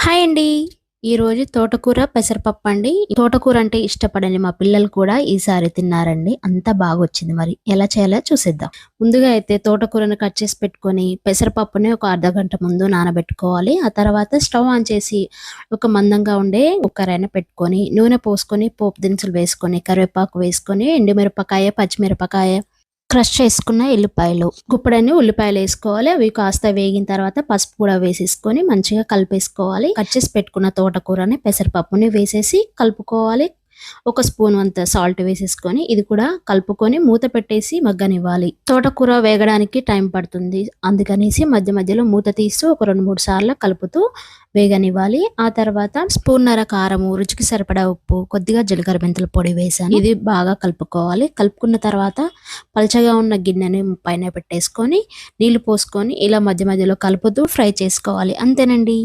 Hi అండి. ఈరోజు తోటకూర పెసరపప్పు అండి. తోటకూర అంటే ఇష్టపడని మా పిల్లలు కూడా ఈసారి తిన్నారండి. అంతా బాగొచ్చింది. మరి ఎలా చేయాలో చూసేద్దాం. ముందుగా అయితే తోటకూరను కట్ చేసి పెట్టుకొని పెసరపప్పుని ఒక అర్ధగంట ముందు నానబెట్టుకోవాలి. ఆ తర్వాత స్టవ్ ఆన్ చేసి ఒక మందంగా ఉండే కుక్కర్ అయినా పెట్టుకొని నూనె పోసుకొని పోపు దినుసులు వేసుకొని కరివేపాకు వేసుకొని ఎండుమిరపకాయ, పచ్చిమిరపకాయ, క్రష్ చేసుకున్న ఎల్లిపాయలు, గుప్పెడన్ని ఉల్లిపాయలు వేసుకోవాలి. అవి కాస్త వేగిన తర్వాత పసుపు కూడా వేసేసుకొని మంచిగా కలిపేసుకోవాలి. కట్ చేసి పెట్టుకున్న తోటకూరని పెసరపప్పుని వేసేసి కలుపుకోవాలి. ఒక స్పూన్ అంత సాల్ట్ వేసేసుకొని ఇది కూడా కలుపుకొని మూత పెట్టేసి మగ్గనివ్వాలి. తోటకూర వేగడానికి టైం పడుతుంది. అందుకనేసి మధ్య మధ్యలో మూత తీస్తూ ఒక 2-3 సార్లు కలుపుతూ వేగనివ్వాలి. ఆ తర్వాత స్పూన్నర కారము, రుచికి సరిపడా ఉప్పు, కొద్దిగా జీలకర్ర మెంతుల పొడి వేసాను. ఇది బాగా కలుపుకోవాలి. కలుపుకున్న తర్వాత పల్చగా ఉన్న గిన్నెని పైన పెట్టేసుకొని నీళ్లు పోసుకొని ఇలా మధ్య మధ్యలో కలుపుతూ ఫ్రై చేసుకోవాలి. అంతేనండి.